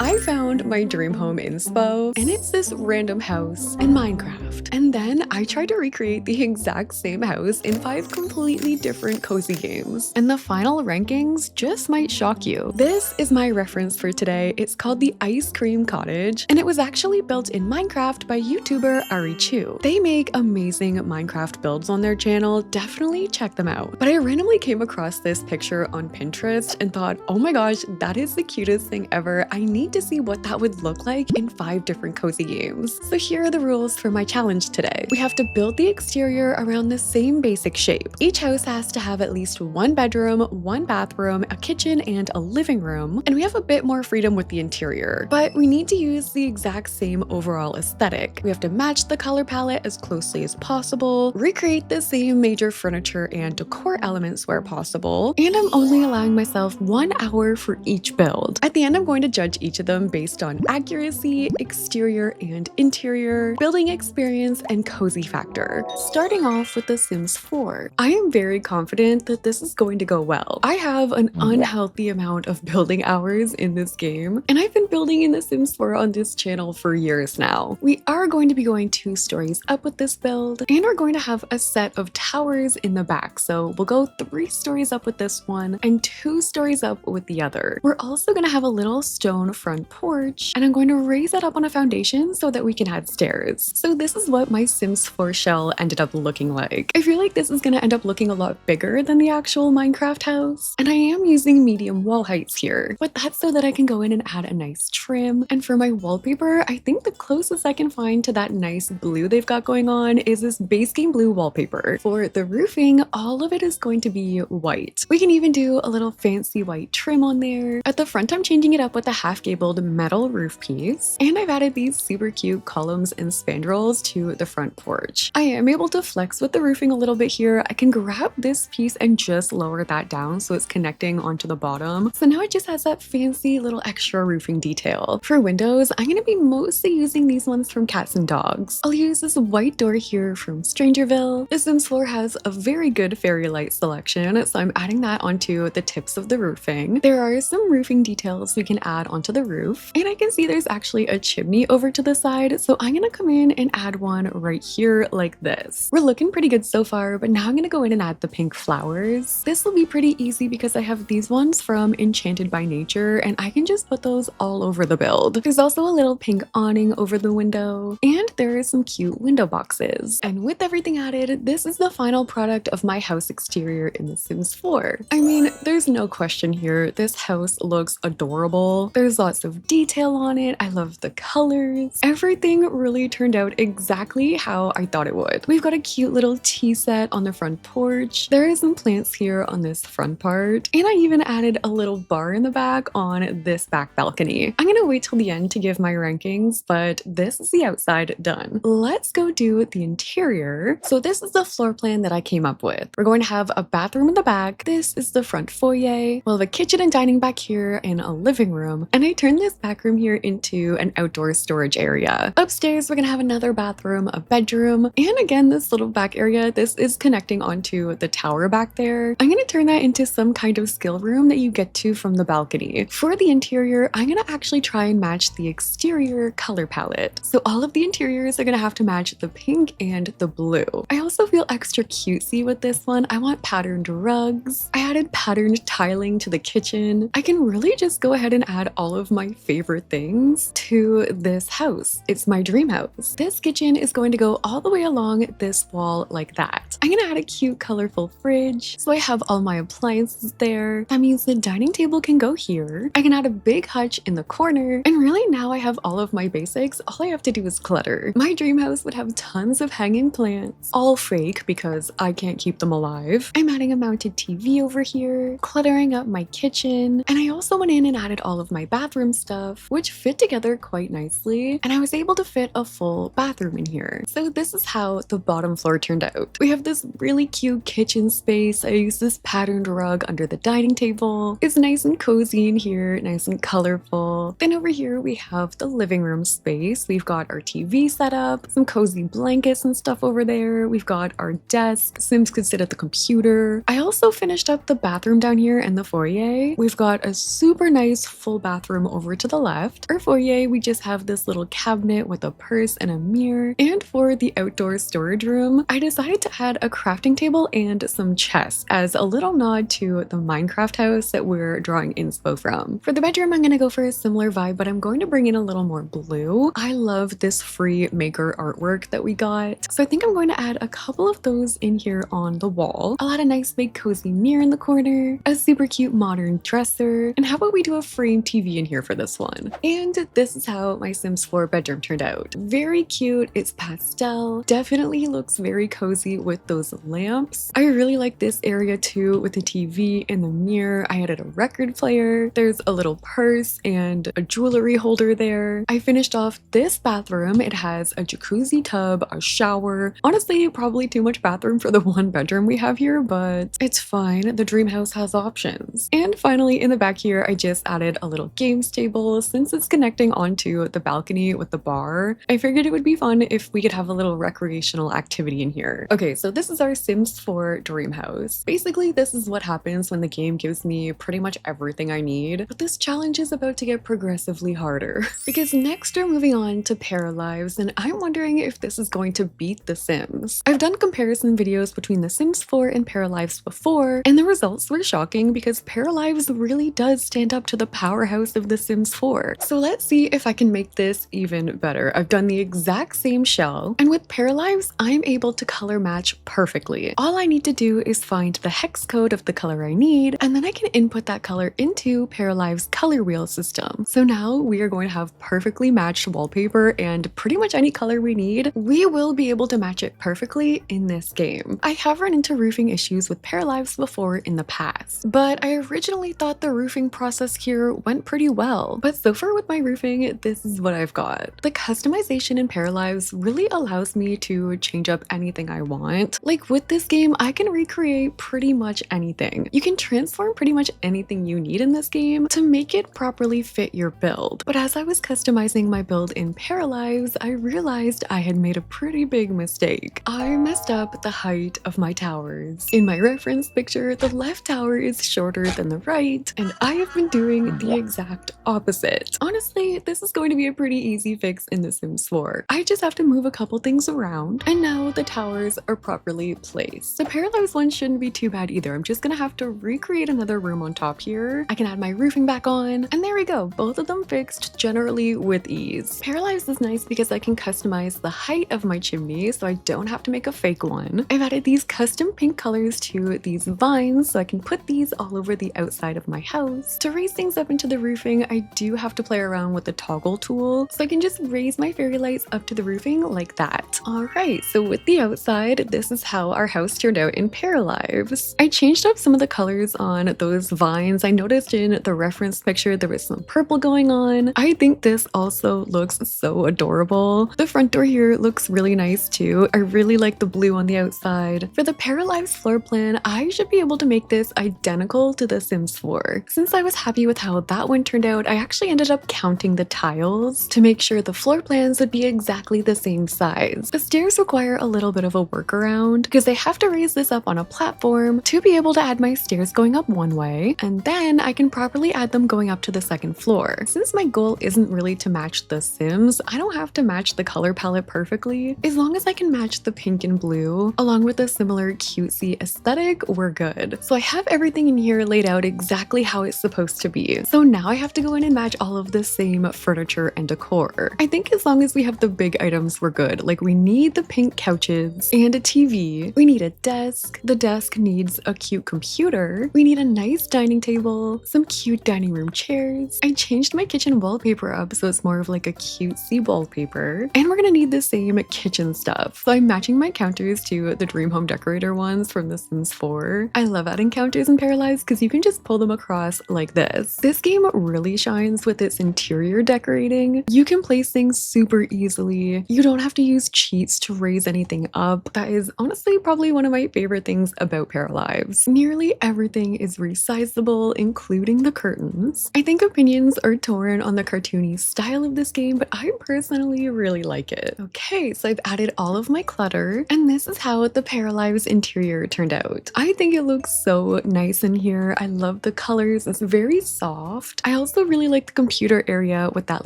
I found my dream home inspo, and it's this random house in Minecraft. And then I tried to recreate the exact same house in 5 completely different cozy games. And the final rankings just might shock you. This is my reference for today. It's called the Ice Cream Cottage, and it was actually built in Minecraft by YouTuber Ari Chu. They make amazing Minecraft builds on their channel. Definitely check them out. But I randomly came across this picture on Pinterest and thought, oh my gosh, that is the cutest thing ever. I need to see what that would look like in 5 different cozy games. So here are the rules for my challenge today. We have to build the exterior around the same basic shape. Each house has to have at least 1 bedroom, 1 bathroom, a kitchen, and a living room. And we have a bit more freedom with the interior, but we need to use the exact same overall aesthetic. We have to match the color palette as closely as possible, recreate the same major furniture and decor elements where possible, and I'm only allowing myself 1 hour for each build. At the end, I'm going to judge each of them based on accuracy, exterior and interior, building experience, and cozy factor. Starting off with The Sims 4. I am very confident that this is going to go well. I have an unhealthy amount of building hours in this game, and I've been building in The Sims 4 on this channel for years now. We are going to be going 2 stories up with this build, and we're going to have a set of towers in the back. So we'll go 3 stories up with this one and 2 stories up with the other. We're also going to have a little stone front porch, and I'm going to raise that up on a foundation so that we can add stairs. So this is what my Sims 4 shell ended up looking like. I feel like this is going to end up looking a lot bigger than the actual Minecraft house, and I am using medium wall heights here, but that's so that I can go in and add a nice trim. And for my wallpaper, I think the closest I can find to that nice blue they've got going on is this base game blue wallpaper. For the roofing, all of it is going to be white. We can even do a little fancy white trim on there. At the front, I'm changing it up with a half-gabled metal roof piece, and I've added these super cute columns and spandrels to the front porch. I am able to flex with the roofing a little bit here. I can grab this piece and just lower that down so it's connecting onto the bottom. So now it just has that fancy little extra roofing detail. For windows, I'm going to be mostly using these ones from Cats and Dogs. I'll use this white door here from Strangerville. The Sims 4 has a very good fairy light selection, so I'm adding that onto the tips of the roofing. There are some roofing details we can add onto the roof, and I can see there's actually a chimney over to the side, so I'm gonna come in and add one right here like this. We're looking pretty good so far, but now I'm gonna go in and add the pink flowers. This will be pretty easy because I have these ones from Enchanted by Nature, and I can just put those all over the build. There's also a little pink awning over the window, and there are some cute window boxes. And with everything added, this is the final product of my house exterior in The Sims 4. I mean, there's no question here. This house looks adorable. There's lots of detail on it. I love the colors. Everything really turned out exactly how I thought it would. We've got a cute little tea set on the front porch. There are some plants here on this front part, and I even added a little bar in the back on this back balcony. I'm gonna wait till the end to give my rankings, but this is the outside done. Let's go do the interior. So this is the floor plan that I came up with. We're going to have a bathroom in the back. This is the front foyer. We'll have a kitchen and dining back here and a living room. And I turned this back room here into an outdoor storage area. Upstairs, we're gonna have another bathroom, a bedroom, and again, this little back area. This is connecting onto the tower back there. I'm gonna turn that into some kind of skill room that you get to from the balcony. For the interior, I'm gonna actually try and match the exterior color palette. So all of the interiors are gonna have to match the pink and the blue. I also feel extra cutesy with this one. I want patterned rugs. I added patterned tiling to the kitchen. I can really just go ahead and add all of my favorite things to this house. It's my dream house. This kitchen is going to go all the way along this wall like that. I'm gonna add a cute colorful fridge so I have all my appliances there. That means the dining table can go here. I can add a big hutch in the corner, and really now I have all of my basics. All I have to do is clutter. My dream house would have tons of hanging plants, all fake because I can't keep them alive. I'm adding a mounted TV over here, cluttering up my kitchen, and I also went in and added all of my bathroom stuff, which fit together quite nicely, and I was able to fit a full bathroom in here. So this is how the bottom floor turned out. We have this really cute kitchen space. I used this patterned rug under the dining table. It's nice and cozy in here, nice and colorful. Then over here we have the living room space. We've got our TV set up, some cozy blankets and stuff over there. We've got our desk. Sims could sit at the computer. I also finished up the bathroom down here and the foyer. We've got a super nice full bathroom bedroom over to the left. Our foyer, we just have this little cabinet with a purse and a mirror. And for the outdoor storage room, I decided to add a crafting table and some chests as a little nod to the Minecraft house that we're drawing inspo from. For the bedroom, I'm gonna go for a similar vibe, but I'm going to bring in a little more blue. I love this free maker artwork that we got, so I think I'm going to add a couple of those in here on the wall. I'll add a nice big cozy mirror in the corner, a super cute modern dresser, and how about we do a frame TV in here for this one? And this is how my Sims 4 bedroom turned out. Very cute, it's pastel, definitely looks very cozy with those lamps. I really like this area too with the TV and the mirror. I added a record player, there's a little purse and a jewelry holder there. I finished off this bathroom. It has a jacuzzi tub, a shower. Honestly, probably too much bathroom for the one bedroom we have here, but it's fine. The dream house has options. And finally, in the back here, I just added a little games table since it's connecting onto the balcony with the bar. I figured it would be fun if we could have a little recreational activity in here. Okay, so this is our Sims 4 dream house. Basically, this is what happens when the game gives me pretty much everything I need, but this challenge is about to get progressively harder. Because next we're moving on to Paralives, and I'm wondering if this is going to beat The Sims. I've done comparison videos between The Sims 4 and Paralives before, and the results were shocking because Paralives really does stand up to the powerhouse of The Sims 4. So let's see if I can make this even better. I've done the exact same shell, and with Paralives, I'm able to color match perfectly. All I need to do is find the hex code of the color I need, and then I can input that color into Paralives' color wheel system. So now we are going to have perfectly matched wallpaper and pretty much any color we need. We will be able to match it perfectly in this game. I have run into roofing issues with Paralives before in the past, but I originally thought the roofing process here went pretty well. But so far with my roofing, this is what I've got. The customization in Paralives really allows me to change up anything I want. Like with this game, I can recreate pretty much anything. You can transform pretty much anything you need in this game to make it properly fit your build. But as I was customizing my build in Paralives, I realized I had made a pretty big mistake. I messed up the height of my towers. In my reference picture, the left tower is shorter than the right, and I have been doing the exact opposite. Honestly, this is going to be a pretty easy fix in The Sims 4. I just have to move a couple things around, and now the towers are properly placed. The Paralives one shouldn't be too bad either. I'm just gonna have to recreate another room on top here. I can add my roofing back on, and there we go. Both of them fixed generally with ease. Paralives is nice because I can customize the height of my chimney so I don't have to make a fake one. I've added these custom pink colors to these vines so I can put these all over the outside of my house. To raise things up into the roofing, I do have to play around with the toggle tool so I can just raise my fairy lights up to the roofing like that. Alright, so with the outside, this is how our house turned out in Paralives. I changed up some of the colors on those vines. I noticed in the reference picture there was some purple going on. I think this also looks so adorable. The front door here looks really nice too. I really like the blue on the outside. For the Paralives floor plan, I should be able to make this identical to The Sims 4. Since I was happy with how that one turned out, I actually ended up counting the tiles to make sure the floor plans would be exactly the same size. The stairs require a little bit of a workaround because I have to raise this up on a platform to be able to add my stairs going up one way, and then I can properly add them going up to the second floor. Since my goal isn't really to match The Sims, I don't have to match the color palette perfectly. As long as I can match the pink and blue along with a similar cutesy aesthetic, we're good. So I have everything in here laid out exactly how it's supposed to be. So now I have to go in and match all of the same furniture and decor. I think as long as we have the big items, we're good. Like we need the pink couches and a TV. We need a desk. The desk needs a cute computer. We need a nice dining table, some cute dining room chairs. I changed my kitchen wallpaper up so it's more of like a cutesy wallpaper. And we're gonna need the same kitchen stuff. So I'm matching my counters to the Dream Home Decorator ones from The Sims 4. I love adding counters in Paralives because you can just pull them across like this. This game really shines with its interior decorating. You can place things super easily. You don't have to use cheats to raise anything up. That is honestly probably one of my favorite things about Paralives. Nearly everything is resizable, including the curtains. I think opinions are torn on the cartoony style of this game, but I personally really like it. Okay, so I've added all of my clutter, and this is how the Paralives interior turned out. I think it looks so nice in here. I love the colors. It's very soft. I also also really like the computer area with that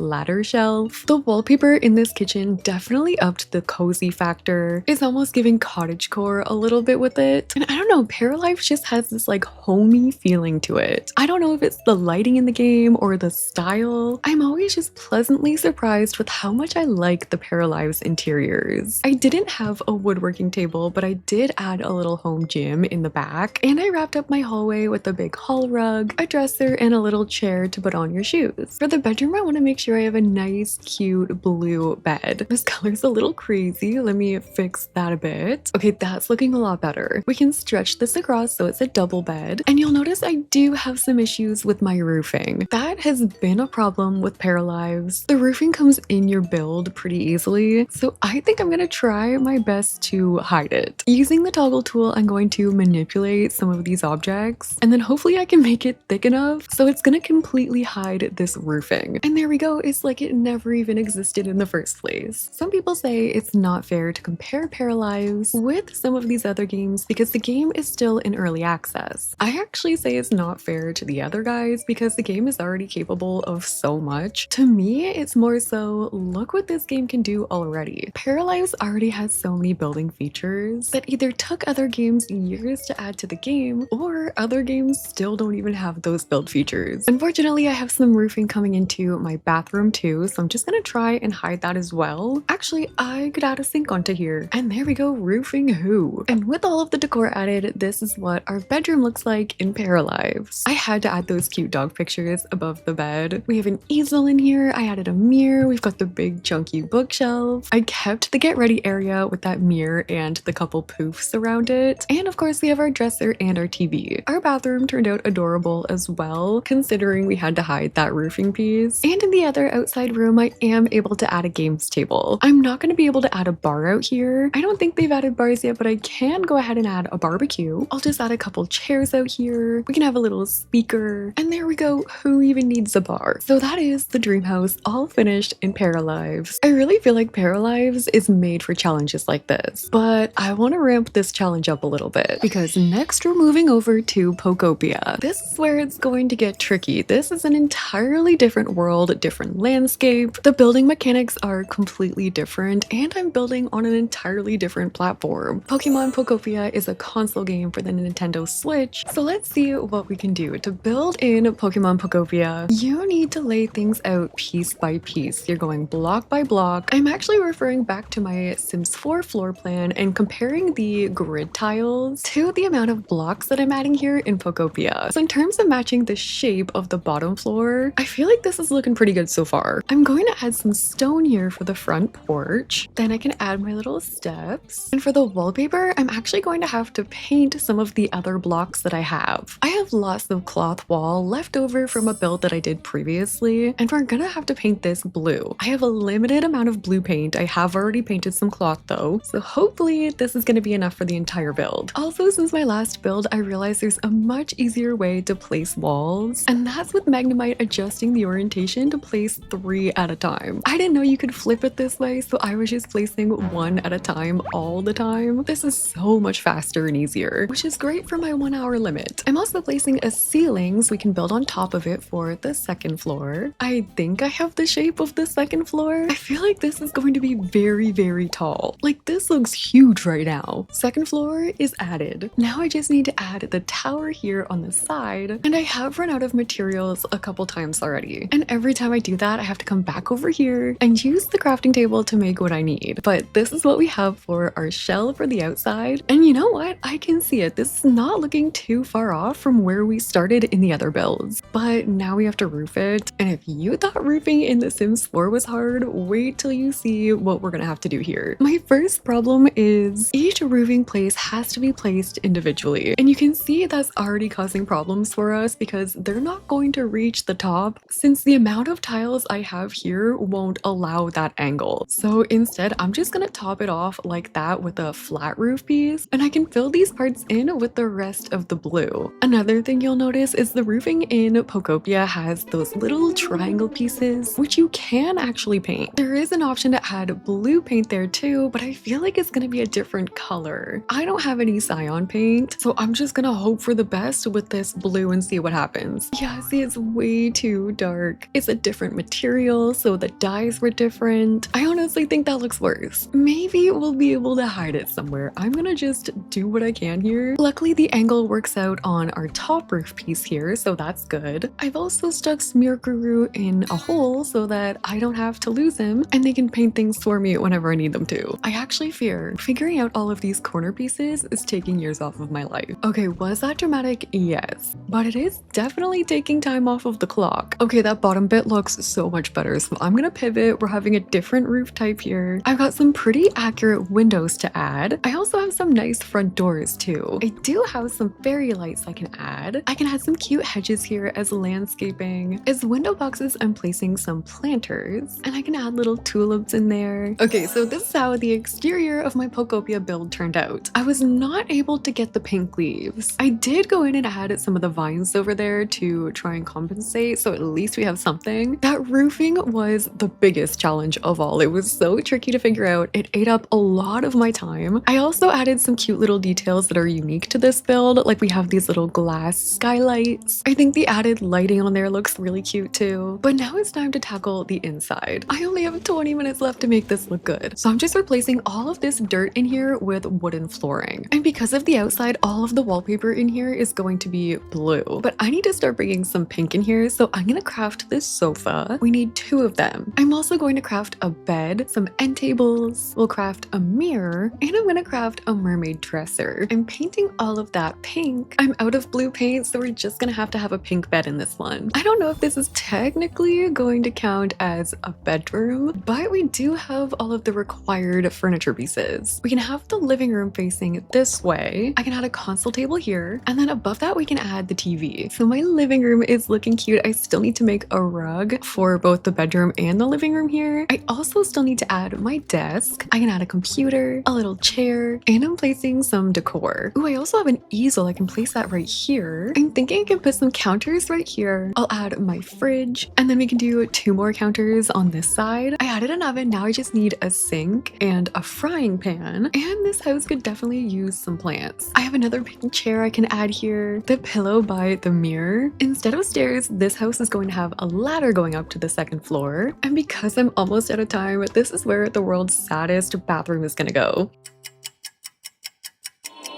ladder shelf. The wallpaper in this kitchen definitely upped the cozy factor. It's almost giving cottagecore a little bit with it. And I don't know, Paralives just has this like homey feeling to it. I don't know if it's the lighting in the game or the style. I'm always just pleasantly surprised with how much I like the Paralives interiors. I didn't have a woodworking table, but I did add a little home gym in the back, and I wrapped up my hallway with a big hall rug, a dresser, and a little chair to put on your shoes. For the bedroom, I want to make sure I have a nice, cute blue bed. This color's a little crazy. Let me fix that a bit. Okay, that's looking a lot better. We can stretch this across so it's a double bed, and you'll notice I do have some issues with my roofing. That has been a problem with Paralives. The roofing comes in your build pretty easily, so I think I'm gonna try my best to hide it. Using the toggle tool, I'm going to manipulate some of these objects, and then hopefully I can make it thick enough so it's gonna completely hide this roofing. And there we go, it's like it never even existed in the first place. Some people say it's not fair to compare Paralives with some of these other games because the game is still in early access. I actually say it's not fair to the other guys because the game is already capable of so much. To me, it's more so, look what this game can do already. Paralives already has so many building features that either took other games years to add to the game, or other games still don't even have those build features. Unfortunately, I have some roofing coming into my bathroom too, so I'm just gonna try and hide that as well. Actually, I could add a sink onto here. And there we go, roofing who. And with all of the decor added, this is what our bedroom looks like in Paralives. I had to add those cute dog pictures above the bed. We have an easel in here, I added a mirror, we've got the big chunky bookshelf. I kept the get ready area with that mirror and the couple poofs around it. And of course we have our dresser and our TV. Our bathroom turned out adorable as well, considering we had to hide that roofing piece. And in the other outside room, I am able to add a games table. I'm not going to be able to add a bar out here. I don't think they've added bars yet, but I can go ahead and add a barbecue. I'll just add a couple chairs out here. We can have a little speaker. And there we go. Who even needs a bar? So that is the dream house all finished in Paralives. I really feel like Paralives is made for challenges like this, but I want to ramp this challenge up a little bit because next we're moving over to Pokopia. This is where it's going to get tricky. This is an entirely different world, different landscape. The building mechanics are completely different, and I'm building on an entirely different platform. Pokemon Pokopia is a console game for the Nintendo Switch, so let's see what we can do. To build in Pokemon Pokopia, you need to lay things out piece by piece. You're going block by block. I'm actually referring back to my Sims 4 floor plan and comparing the grid tiles to the amount of blocks that I'm adding here in Pokopia. So in terms of matching the shape of the bottom floor, I feel like this is looking pretty good so far. I'm going to add some stone here for the front porch. Then I can add my little steps. And for the wallpaper, I'm actually going to have to paint some of the other blocks that I have. I have lots of cloth wall left over from a build that I did previously, and we're gonna have to paint this blue. I have a limited amount of blue paint. I have already painted some cloth though, so hopefully this is gonna be enough for the entire build. Also, since my last build, I realized there's a much easier way to place walls, and that's with Magnemite adjusting the orientation to place 3 at a time. I didn't know you could flip it this way, so I was just placing 1 at a time all the time. This is so much faster and easier, which is great for my 1 hour limit. I'm also placing a ceiling so we can build on top of it for the second floor. I think I have the shape of the second floor. I feel like this is going to be very, very tall. Like, this looks huge right now. Second floor is added. Now I just need to add the tower here on the side, and I have run out of materials a couple times already. And every time I do that, I have to come back over here and use the crafting table to make what I need. But this is what we have for our shell for the outside. And you know what? I can see it. This is not looking too far off from where we started in the other builds. But now we have to roof it. And if you thought roofing in The Sims 4 was hard, wait till you see what we're gonna have to do here. My first problem is each roofing place has to be placed individually. And you can see that's already causing problems for us because they're not going to reach the top since the amount of tiles I have here won't allow that angle. So instead, I'm just gonna top it off like that with a flat roof piece, and I can fill these parts in with the rest of the blue. Another thing you'll notice is the roofing in Pokopia has those little triangle pieces, which you can actually paint. There is an option to add blue paint there too, but I feel like it's gonna be a different color. I don't have any cyan paint, so I'm just gonna hope for the best with this blue and see what happens. Yeah, see, it's way too dark. It's a different material, so the dyes were different. I honestly think that looks worse. Maybe we'll be able to hide it somewhere. I'm gonna just do what I can here. Luckily, the angle works out on our top roof piece here, so that's good. I've also stuck Smear Guru in a hole so that I don't have to lose him, and they can paint things for me whenever I need them to. I actually fear figuring out all of these corner pieces is taking years off of my life. Okay, was that dramatic? Yes, but it is definitely taking time off of the clock. Okay, that bottom bit looks so much better, so I'm gonna pivot. We're having a different roof type here. I've got some pretty accurate windows to add. I also have some nice front doors too. I do have some fairy lights I can add. I can add some cute hedges here as landscaping. As window boxes, I'm placing some planters, and I can add little tulips in there. Okay, so this is how the exterior of my Pokopia build turned out. I was not able to get the pink leaves. I did go in and add some of the vines over there to try and compensate, so at least we have something. That roofing was the biggest challenge of all. It was so tricky to figure out. It ate up a lot of my time. I also added some cute little details that are unique to this build, like we have these little glass skylights. I think the added lighting on there looks really cute too. But now it's time to tackle the inside. I only have 20 minutes left to make this look good, so I'm just replacing all of this dirt in here with wooden flooring. And because of the outside, all of the wallpaper in here is going to be blue. But I need to start bringing some pink in here, so I'm gonna craft this sofa. We need 2 of them. I'm also going to craft a bed, some end tables, we'll craft a mirror, and I'm gonna craft a mermaid dresser. I'm painting all of that pink. I'm out of blue paint, so we're just gonna have to have a pink bed in this one. I don't know if this is technically going to count as a bedroom, but we do have all of the required furniture pieces. We can have the living room facing this way. I can add a console table here, and then above that we can add the TV. So my living room is looking cute. I still need to make a rug for both the bedroom and the living room here. I also still need to add my desk. I can add a computer, a little chair, and I'm placing some decor. Ooh, I also have an easel. I can place that right here. I'm thinking I can put some counters right here. I'll add my fridge, and then we can do 2 more counters on this side. I added an oven. Now I just need a sink and a frying pan, and this house could definitely use some plants. I have another pink chair I can add here, the pillow by the mirror. Instead of stairs, this house is going to have a ladder going up to the 2nd floor, and because I'm almost out of time, this is where the world's saddest bathroom is gonna go.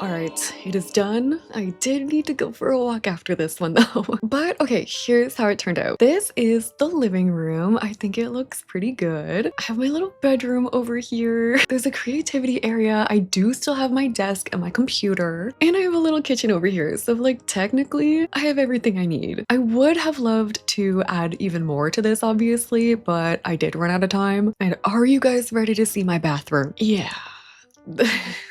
Alright, it is done. I did need to go for a walk after this one though. But okay, here's how it turned out. This is the living room. I think it looks pretty good. I have my little bedroom over here. There's a creativity area. I do still have my desk and my computer. And I have a little kitchen over here. So like technically, I have everything I need. I would have loved to add even more to this obviously, but I did run out of time. And are you guys ready to see my bathroom? Yeah.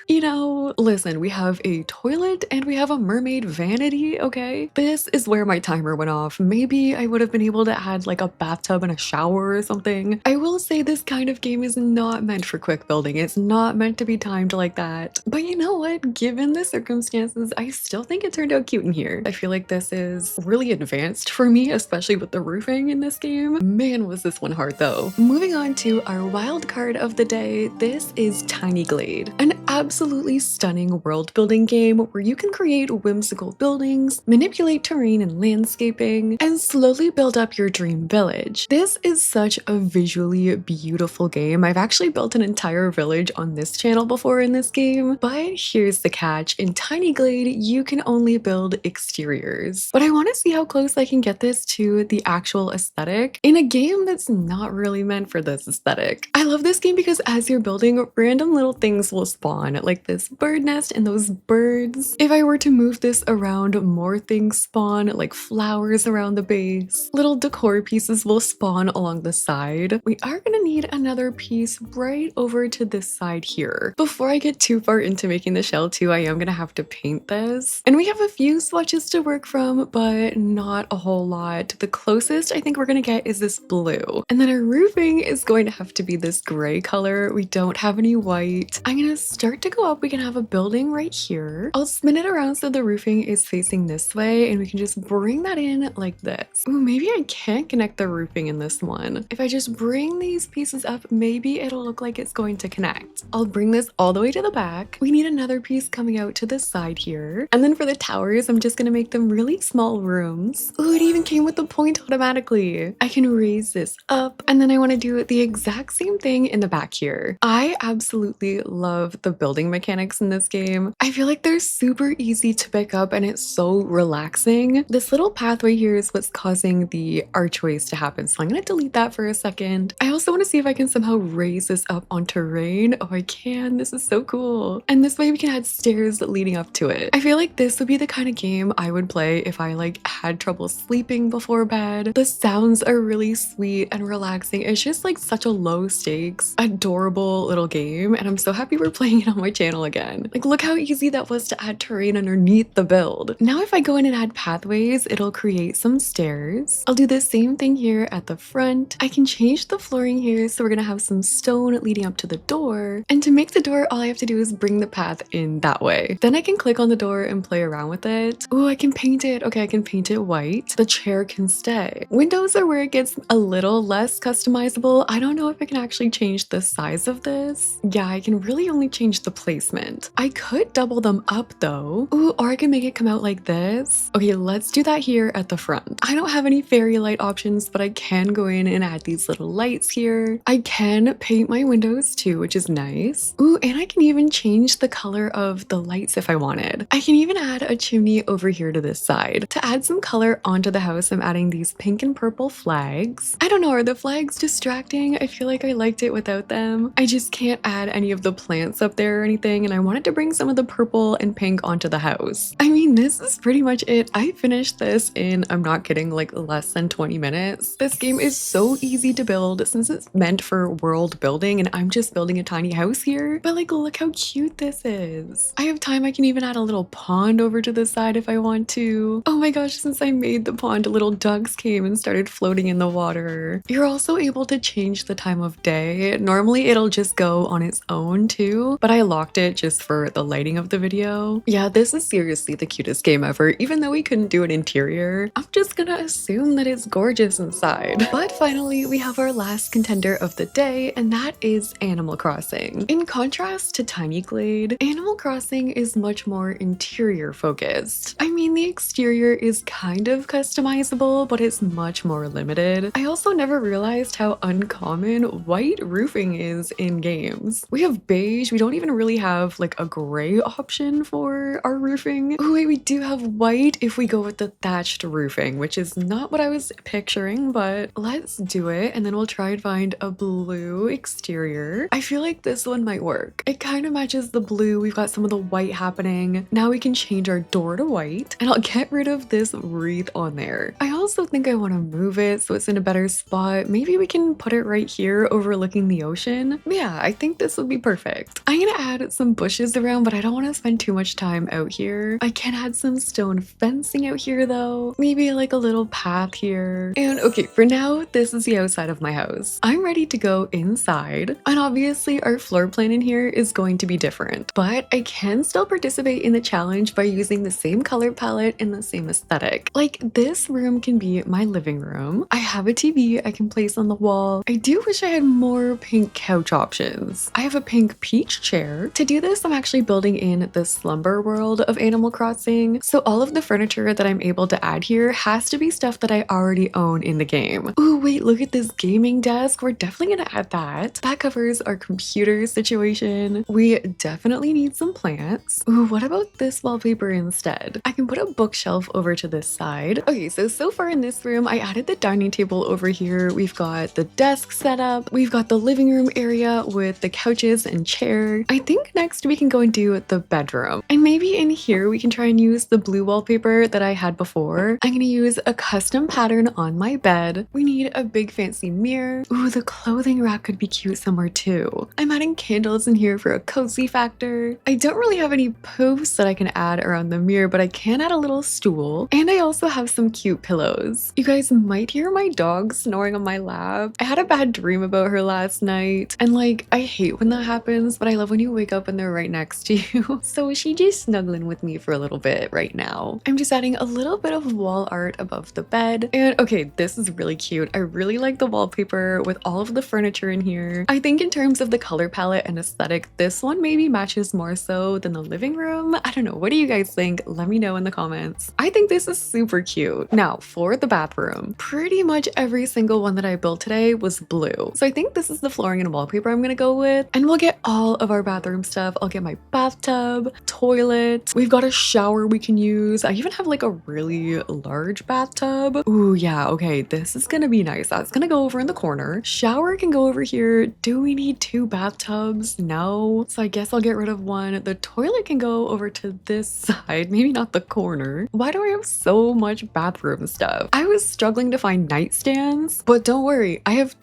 You know, listen, we have a toilet and we have a mermaid vanity, okay? This is where my timer went off. Maybe I would have been able to add like a bathtub and a shower or something. I will say this kind of game is not meant for quick building. It's not meant to be timed like that. But you know what? Given the circumstances, I still think it turned out cute in here. I feel like this is really advanced for me, especially with the roofing in this game. Man, was this one hard though. Moving on to our wild card of the day, this is Tiny Glade. An absolutely stunning world building game where you can create whimsical buildings, manipulate terrain and landscaping, and slowly build up your dream village. This is such a visually beautiful game. I've actually built an entire village on this channel before in this game, but here's the catch. In Tiny Glade, you can only build exteriors. But I want to see how close I can get this to the actual aesthetic in a game that's not really meant for this aesthetic. I love this game because as you're building, random little things will spawn, like this bird nest and those birds. If I were to move this around, more things spawn, like flowers around the base. Little decor pieces will spawn along the side. We are gonna need another piece right over to this side here. Before I get too far into making the shell too, I am gonna have to paint this. And we have a few swatches to work from, but not a whole lot. The closest I think we're gonna get is this blue. And then our roofing is going to have to be this gray color. We don't have any white. I'm gonna start to go up, we can have a building right here. I'll spin it around so the roofing is facing this way, and we can just bring that in like this. Ooh, maybe I can't connect the roofing in this one. If I just bring these pieces up, maybe it'll look like it's going to connect. I'll bring this all the way to the back. We need another piece coming out to the side here. And then for the towers, I'm just gonna make them really small rooms. Ooh, it even came with the point automatically. I can raise this up, and then I want to do the exact same thing in the back here. I absolutely love the building mechanics in this game. I feel like they're super easy to pick up and it's so relaxing. This little pathway here is what's causing the archways to happen, so I'm gonna delete that for a second. I also want to see if I can somehow raise this up on terrain. Oh, I can. This is so cool. And this way we can add stairs leading up to it. I feel like this would be the kind of game I would play if I like had trouble sleeping before bed. The sounds are really sweet and relaxing. It's just like such a low stakes, adorable little game, and I'm so happy we're playing it on my channel again. Like, look how easy that was to add terrain underneath the build. Now if I go in and add pathways, it'll create some stairs. I'll do the same thing here at the front. I can change the flooring here, so we're gonna have some stone leading up to the door, and to make the door, all I have to do is bring the path in that way. Then I can click on the door and play around with it. Oh, I can paint it. Okay, I can paint it white. The chair can stay. Windows are where it gets a little less customizable. I don't know if I can actually change the size of this. Yeah, I can really only change the placement. I could double them up though. Ooh, or I can make it come out like this. Okay, let's do that here at the front. I don't have any fairy light options, but I can go in and add these little lights here. I can paint my windows too, which is nice. Ooh, and I can even change the color of the lights if I wanted. I can even add a chimney over here to this side. To add some color onto the house, I'm adding these pink and purple flags. I don't know, are the flags distracting? I feel like I liked it without them. I just can't add any of the plants up there or anything, and I wanted to bring some of the purple and pink onto the house. I mean, this is pretty much it. I finished this in, I'm not kidding, like less than 20 minutes. This game is so easy to build since it's meant for world building, and I'm just building a tiny house here. But like, look how cute this is. I have time. I can even add a little pond over to the side if I want to. Oh my gosh, since I made the pond, little ducks came and started floating in the water. You're also able to change the time of day. Normally it'll just go on its own too, but I locked it just for the lighting of the video. Yeah, this is seriously the cutest game ever. Even though we couldn't do an interior, I'm just gonna assume that it's gorgeous inside. But finally, we have our last contender of the day, and that is Animal Crossing. In contrast to Tiny Glade, Animal Crossing is much more interior focused. I mean, the exterior is kind of customizable, but it's much more limited. I also never realized how uncommon white roofing is in games. We have beige, we don't even really have like a gray option for our roofing. Oh wait, we do have white if we go with the thatched roofing, which is not what I was picturing, but let's do it, and then we'll try and find a blue exterior. I feel like this one might work. It kind of matches the blue. We've got some of the white happening. Now we can change our door to white, and I'll get rid of this wreath on there. I also think I want to move it so it's in a better spot. Maybe we can put it right here overlooking the ocean. Yeah, I think this would be perfect. I'm gonna add some bushes around, but I don't want to spend too much time out here. I can add some stone fencing out here though. Maybe like a little path here. And okay, for now, this is the outside of my house. I'm ready to go inside, and obviously our floor plan in here is going to be different, but I can still participate in the challenge by using the same color palette and the same aesthetic. Like, this room can be my living room. I have a TV I can place on the wall. I do wish I had more pink couch options. I have a pink peach chair. To do this, I'm actually building in the slumber world of Animal Crossing, so all of the furniture that I'm able to add here has to be stuff that I already own in the game. Ooh, wait, look at this gaming desk. We're definitely gonna add that. That covers our computer situation. We definitely need some plants. Ooh, what about this wallpaper instead? I can put a bookshelf over to this side. Okay, so far in this room, I added the dining table over here. We've got the desk set up. We've got the living room area with the couches and chair. I think next we can go and do the bedroom. And maybe in here we can try and use the blue wallpaper that I had before. I'm gonna use a custom pattern on my bed. We need a big fancy mirror. Ooh, the clothing rack could be cute somewhere too. I'm adding candles in here for a cozy factor. I don't really have any posts that I can add around the mirror, but I can add a little stool. And I also have some cute pillows. You guys might hear my dog snoring on my lap. I had a bad dream about her last night, and like, I hate when that happens, but I love when you wake up and they're right next to you. So she's just snuggling with me for a little bit right now. I'm just adding a little bit of wall art above the bed. And okay, this is really cute. I really like the wallpaper with all of the furniture in here. I think in terms of the color palette and aesthetic, this one maybe matches more so than the living room. I don't know. What do you guys think? Let me know in the comments. I think this is super cute. Now for the bathroom, pretty much every single one that I built today was blue. So I think this is the flooring and wallpaper I'm gonna go with. And we'll get all of our bathroom stuff. I'll get my bathtub, toilet. We've got a shower we can use. I even have like a really large bathtub. Ooh, yeah, okay. This is gonna be nice. That's gonna go over in the corner. Shower can go over here. Do we need two bathtubs? No. So I guess I'll get rid of one. The toilet can go over to this side, maybe not the corner. Why do I have so much bathroom stuff? I was struggling to find nightstands, but don't worry. I have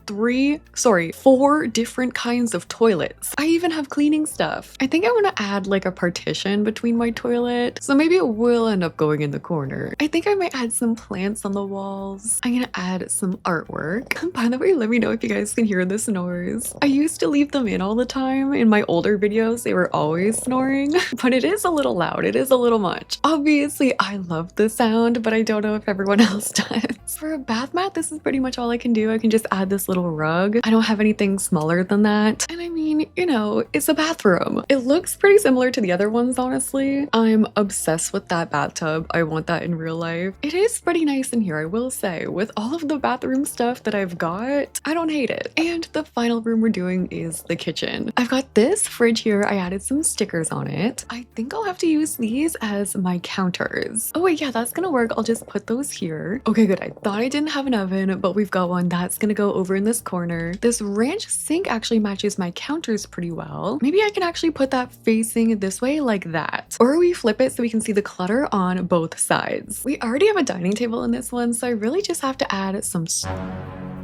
four different kinds of toilets. I even have cleaning stuff. I think I want to add like a partition between my toilet. So maybe it will end up going in the corner. I think I might add some plants on the walls. I'm gonna add some artwork. By the way, let me know if you guys can hear the snores. I used to leave them in all the time. In my older videos, they were always snoring, but it is a little loud. It is a little much. Obviously, I love the sound, but I don't know if everyone else does. For a bath mat, this is pretty much all I can do. I can just add this little rug. I don't have anything smaller than that. And I mean, you know, it's a bathroom. It looks pretty similar to the other ones, honestly. I'm obsessed with that bathtub. I want that in real life. It is pretty nice in here, I will say. With all of the bathroom stuff that I've got, I don't hate it. And the final room we're doing is the kitchen. I've got this fridge here. I added some stickers on it. I think I'll have to use these as my counters. Oh wait, yeah, that's gonna work. I'll just put those here. Okay, good. I thought I didn't have an oven, but we've got one. That's gonna go over in this corner. This ranch sink actually matches my counters pretty well. Maybe I can actually put that facing this way like that. Or we flip it so we can see the clutter on both sides. We already have a dining table in this one, so I really just have to add some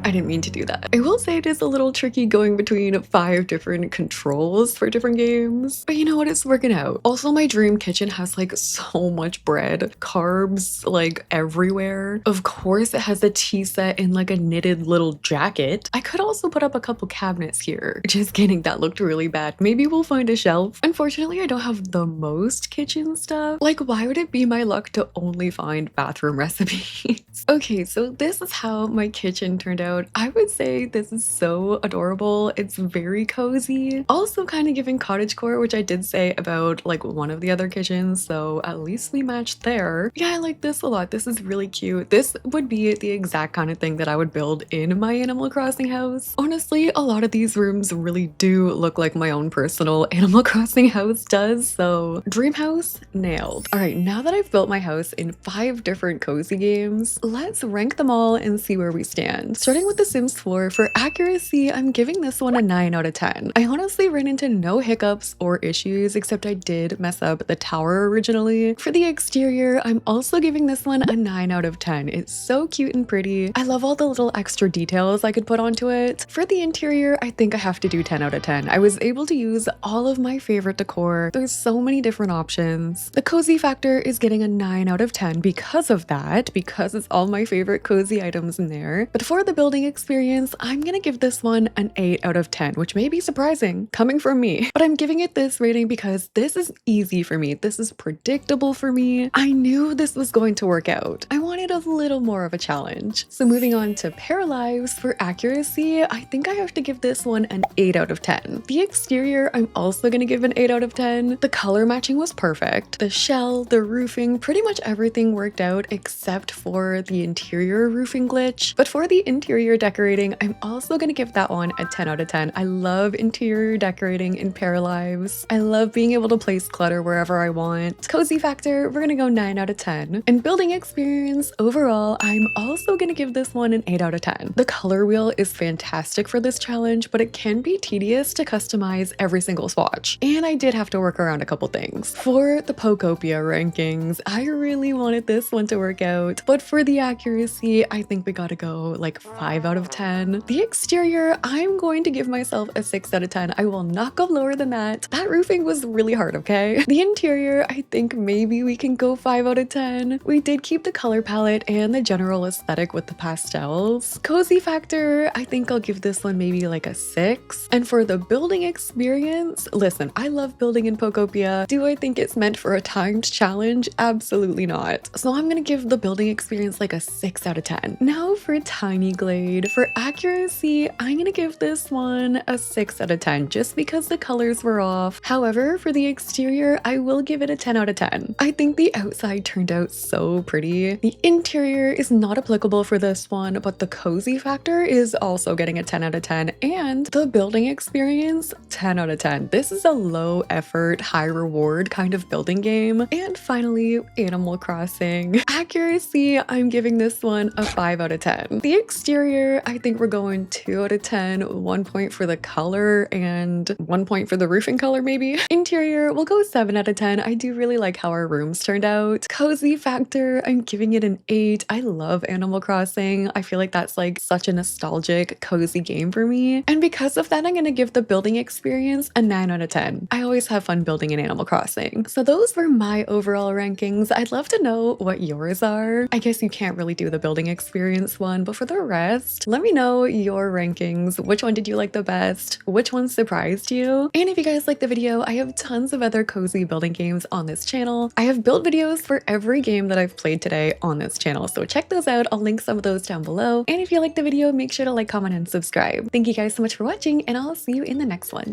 I didn't mean to do that. I will say it is a little tricky going between 5 different controls for different games, but you know what? It's working out. Also, my dream kitchen has like so much bread, carbs like everywhere. Of course, it has a tea set and like a knitted little jacket. I could also put up a couple cabinets here. Just kidding, that looked really bad. Maybe we'll find a shelf. Unfortunately, I don't have the most kitchen stuff. Like, why would it be my luck to only find bathroom recipes? Okay, so this is how my kitchen turned out. I would say this is so adorable. It's very cozy. Also kind of giving cottagecore, which I did say about like one of the other kitchens, so at least we matched there. Yeah, I like this a lot. This is really cute. This would be the exact kind of thing that I would build in my Animal Crossing house. Honestly, a lot of these rooms really do look like my own personal Animal Crossing house does, so dream house nailed. All right, now that I've built my house in 5 different cozy games, let's rank them all and see where we stand. Starting with The Sims 4, for accuracy, I'm giving this one a 9 out of 10. I honestly ran into no hiccups or issues, except I did mess up the tower originally. For the exterior, I'm also giving this one a 9 out of 10. It's so cute and pretty. I love all the little extra details I could put onto it. For the interior, I think I have to do 10 out of 10. I was able to use all of my favorite decor. There's so many different options. The cozy factor is getting a 9 out of 10 because of that, because it's all my favorite cozy items in there. But for the building experience, I'm gonna give this one an 8 out of 10, which may be surprising coming from me, but I'm giving it this rating because this is easy for me. This is predictable for me. I knew this was going to work out. I wanted a little more of a challenge. So moving on to Paralives, for accuracy, I think I have to give this one an 8 out of 10. The exterior, I'm also gonna give an 8 out of 10. The color matching was perfect. The shell, the roofing, pretty much everything worked out except for the interior roofing glitch. But for the interior decorating, I'm also gonna give that one a 10 out of 10. I love interior decorating in Paralives. I love being able to place clutter wherever I want. Cozy factor, we're gonna go 9 out of 10. And building experience, overall, I'm also gonna give this one an 8 out of 10. The color wheel is fantastic for this challenge, but it can be tedious to customize every single swatch. And I did have to work around a couple things. For the Pokopia rankings, I really wanted this one to work out, but for the accuracy, I think we gotta go like 5 out of 10. The exterior, I'm going to give myself a 6 out of 10. I will not go lower than that. That roofing was really hard, okay? The interior, I think maybe we can go 5 out of 10. We did keep the color palette and the general aesthetic with the pastels. Cozy factor, I think I'll give this one maybe like a 6. And for the building experience, listen, I love building in Pokopia. Do I think it's meant for a timed challenge? Absolutely not. So I'm gonna give the building experience like a 6 out of 10. Now for Tiny Glade. For accuracy, I'm gonna give this one a 6 out of 10 just because the colors were off. However, for the exterior, I will give it a 10 out of 10. I think the outside turned out so pretty. The interior is not applicable for this one, but the cozy factor is also getting a 10 out of 10, and the building experience, 10 out of 10. This is a low effort, high reward kind of building game. And finally, Animal Crossing. Accuracy, I'm giving this one a 5 out of 10. The exterior, I think we're going 2 out of 10, 1 point for the color and 1 point for the roofing color maybe. Interior, we'll go 7 out of 10. I do really like how our rooms turned out. Cozy factor, I'm giving it an 8. I love Animal Crossing. I feel like that's like such a nostalgic, cozy game for me. And because of that, I'm gonna give the building experience a 9 out of 10. I always have fun building in Animal Crossing. So those were my overall rankings. I'd love to know what yours are. I guess you can't really do the building experience one, but for the rest, let me know your rankings. Which one did you like the best? Which one surprised you? And if you guys like the video, I have tons of other cozy building games on this channel. I have built videos for every game that I've played today on this channel, so check those out. I'll link some of those down below. And if you like the video, make sure to like, comment, and subscribe. Thank you guys so much for watching, and I'll see you in the next one.